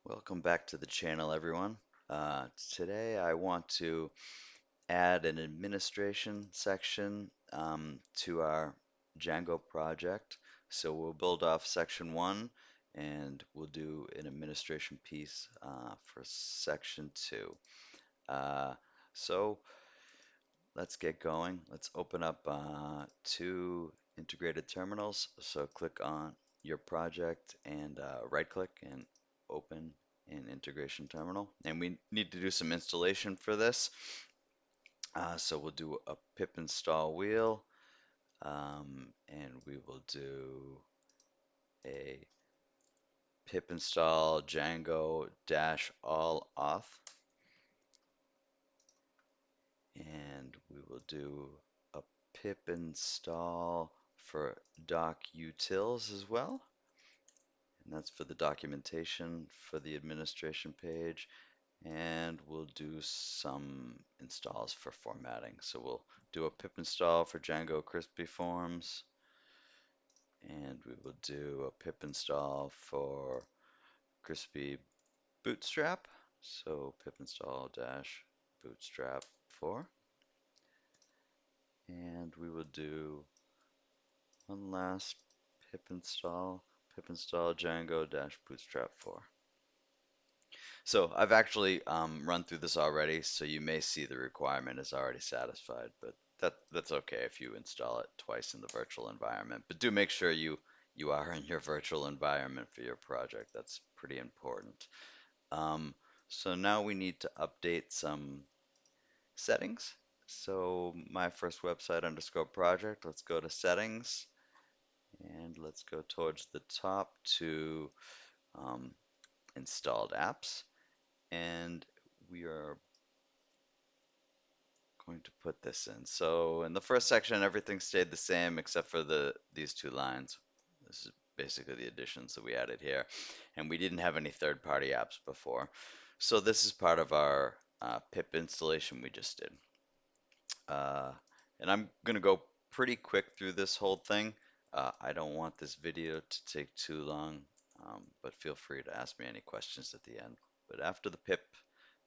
Welcome back to the channel, everyone. Today I want to add an administration section to our Django project. So we'll build off section 1 and we'll do an administration piece for section 2. Uh, so let's get going. Let's open up two integrated terminals. So click on your project and right click and open an integration terminal. And we need to do some installation for this. So we'll do a pip install wheel and we will do a pip install Django dash all auth and we will do a pip install for doc utils as well. And that's for the documentation for the administration page. And we'll do some installs for formatting. So we'll do a pip install for Django Crispy Forms. And we will do a pip install for Crispy Bootstrap. So pip install dash bootstrap 4. And we will do one last pip install Django dash bootstrap 4. So I've actually run through this already, so you may see the requirement is already satisfied, but that's okay if you install it twice in the virtual environment. But do make sure you are in your virtual environment for your project. That's pretty important. Um, so now we need to update some settings. So my first website underscore project, let's go to settings and let's go towards the top to um, installed apps. And we are going to put this in. So in the first section, everything stayed the same except for these two lines. This is basically the additions that we added here. And we didn't have any third-party apps before. So this is part of our pip installation we just did. Uh, and I'm going to go pretty quick through this whole thing. I don't want this video to take too long, but feel free to ask me any questions at the end. But after the pip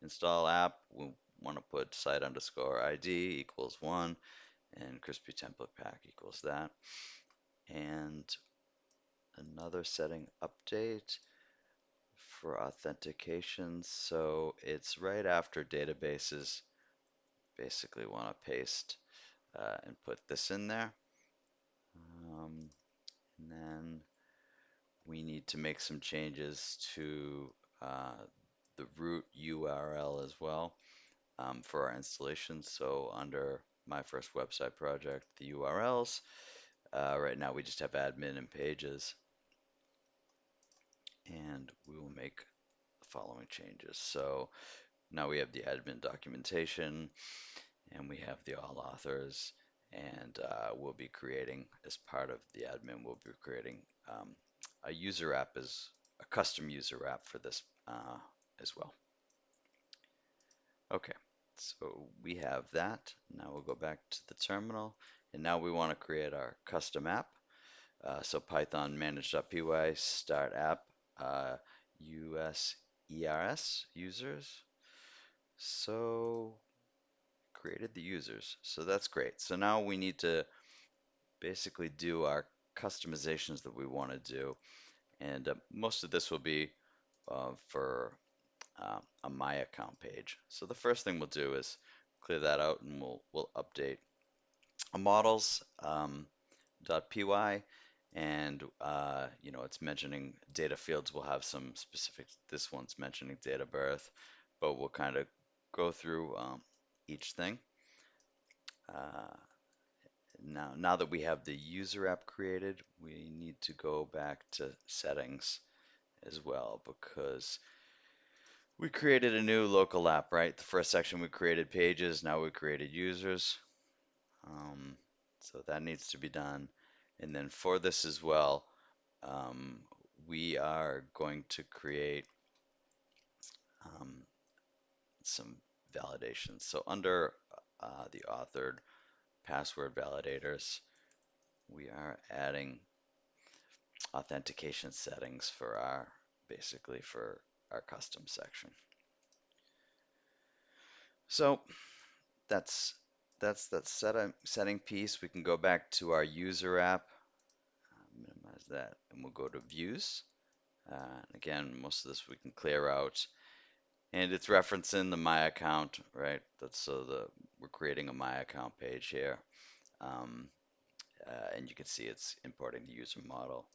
install app, we want to put site underscore ID equals 1 and crispy template pack equals that. And another setting update for authentication. So it's right after databases. Basically want to paste and put this in there. And then we need to make some changes to the root URL as well for our installation. So under my first website project, the URLs, right now we just have admin and pages, and we will make the following changes. So now we have the admin documentation, and we have the all authors, and we'll be creating, as part of the admin, we'll be creating a user app as a custom user app for this as well. Okay, so we have that. Now we'll go back to the terminal, and now we want to create our custom app. So Python manage.py start app users users. So created the users. So that's great. So now we need to basically do our customizations that we want to do. And most of this will be for a My Account page. So the first thing we'll do is clear that out and we'll update a models .py and it's mentioning data fields. We'll have some specific, this one's mentioning date of birth, but we'll kind of go through each thing. Uh, now that we have the user app created, we need to go back to settings as well because we created a new local app, right? The first section we created pages, now we created users. Um, so that needs to be done. And then for this as well, um, we are going to create um, some validations. So under the authored password validators, we are adding authentication settings for our, basically for our custom section. So that's that setting piece. We can go back to our user app, minimize that, and we'll go to views. Again, most of this we can clear out, and it's referencing the My Account, right? That's so we're creating a My Account page here, um, and you can see it's importing the user model.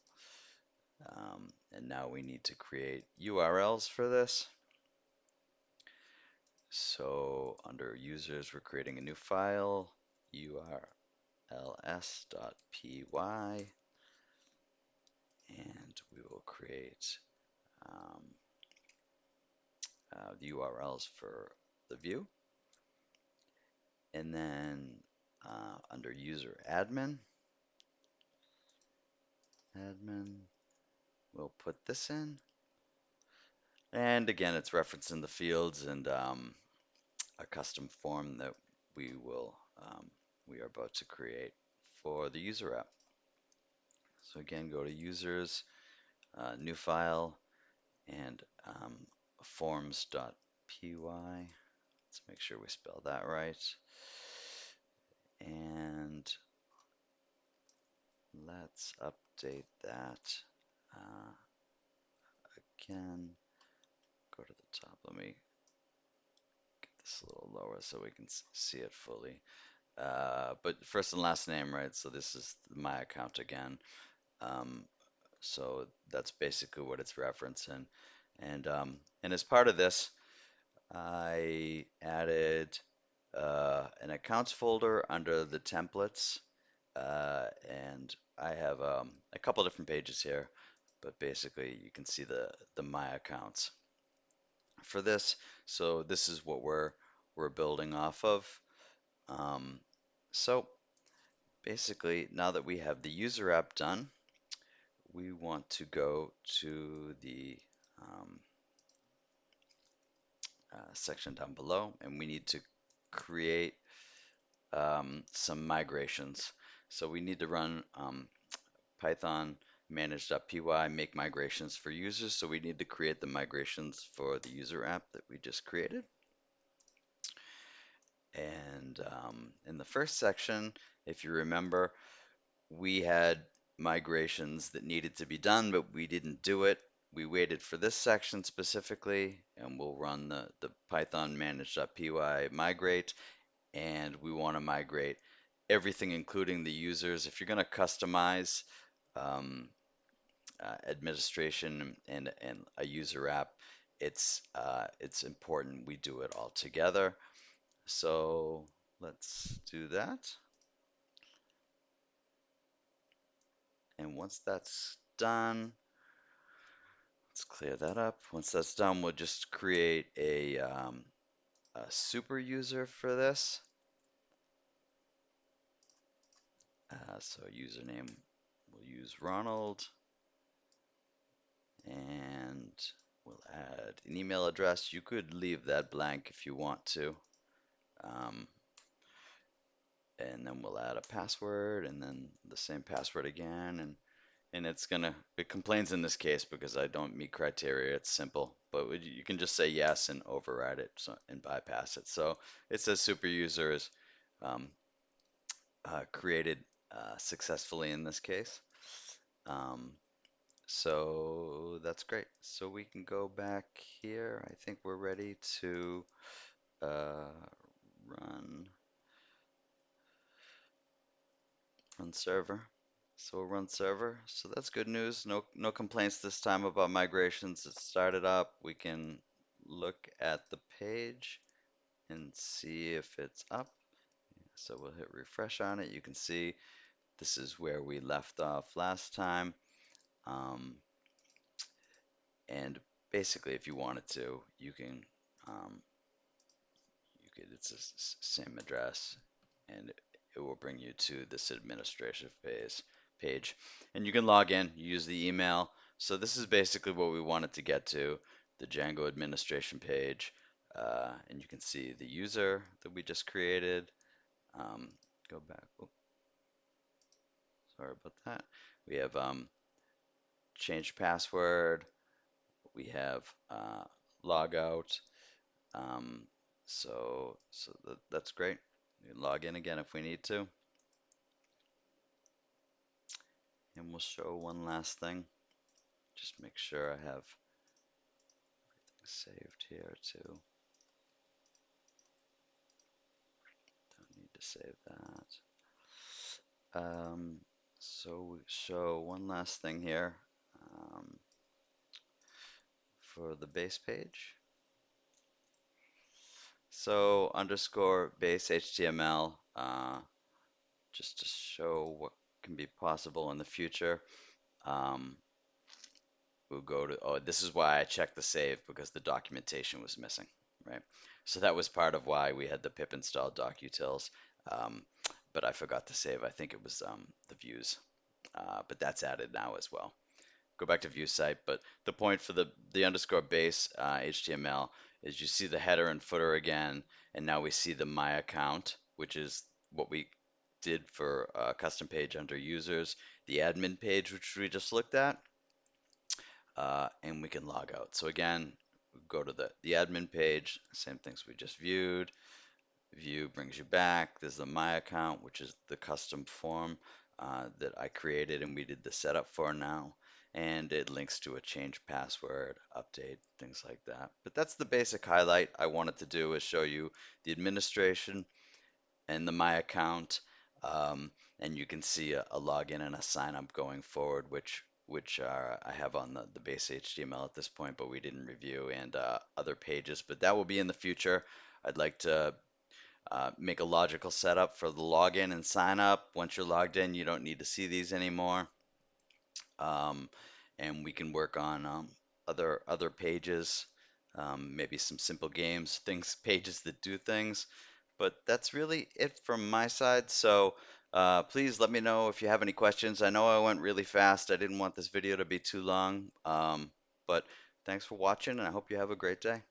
And now we need to create URLs for this. So under users, we're creating a new file, urls.py, and we will create um, the URLs for the view. And then under user admin, we'll put this in. And again, it's referencing the fields and a custom form that we are about to create for the user app. So again, go to users, new file, and forms.py. Let's make sure we spell that right. And let's update that again. Go to the top. Let me get this a little lower so we can see it fully. But first and last name, right? So this is my account again. Um, so that's basically what it's referencing. And as part of this, I added an accounts folder under the templates, and I have a couple different pages here, but basically you can see the my accounts for this. So this is what we're building off of. Um, so basically, now that we have the user app done, we want to go to the um, section down below, and we need to create some migrations. So we need to run Python manage.py make migrations for users. So we need to create the migrations for the user app that we just created. And in the first section, if you remember, we had migrations that needed to be done, but we didn't do it. We waited for this section specifically, and we'll run the Python manage.py migrate, and we want to migrate everything, including the users. If you're going to customize um, administration and a user app, it's important we do it all together. So let's do that. And once that's done, let's clear that up. Once that's done, we'll just create a super user for this. So username, we'll use Ronald, and we'll add an email address. You could leave that blank if you want to. Um, and then we'll add a password and then the same password again, and it complains in this case because I don't meet criteria. It's simple, but you can just say yes and override it and bypass it. So it says super user is um, created successfully in this case. Um, so that's great. So we can go back here. I think we're ready to uh, run server. So we'll run server. So that's good news. No complaints this time about migrations. It started up. We can look at the page and see if it's up. So we'll hit refresh on it. You can see this is where we left off last time. Um, and basically, if you wanted to, um, it's the same address, and it will bring you to this administrative page. And you can log in, use the email. So this is basically what we wanted to get to, the Django administration page. And you can see the user that we just created. Um, go back. Oh, sorry about that. We have change password. We have log out. Um, so that's great. We can log in again if we need to, and we'll show one last thing. Just make sure I have saved here too. Don't need to save that. So we show one last thing here um, for the base page. So underscore base HTML, just to show what can be possible in the future. Um, we'll go to, oh, this is why I checked the save because the documentation was missing, right? So that was part of why we had the pip install docutils, um, but I forgot to save. I think it was the views, but that's added now as well. Go back to view site, but the point for the underscore base HTML is you see the header and footer again, and now we see the my account, which is what we did for custom page under users, the admin page, which we just looked at, and we can log out. So again, go to the admin page, same things we just viewed. View brings you back. There's the My Account, which is the custom form that I created and we did the setup for now. And it links to a change password, update, things like that. But that's the basic highlight I wanted to do is show you the administration and the My Account. Um, and you can see a login and a sign up going forward, which are, I have on the base HTML at this point, but we didn't review, and other pages. But that will be in the future. I'd like to make a logical setup for the login and sign up. Once you're logged in, you don't need to see these anymore. Um, and we can work on other pages, maybe some simple games, things, pages that do things. But that's really it from my side. So please let me know if you have any questions. I know I went really fast. I didn't want this video to be too long. But thanks for watching, and I hope you have a great day.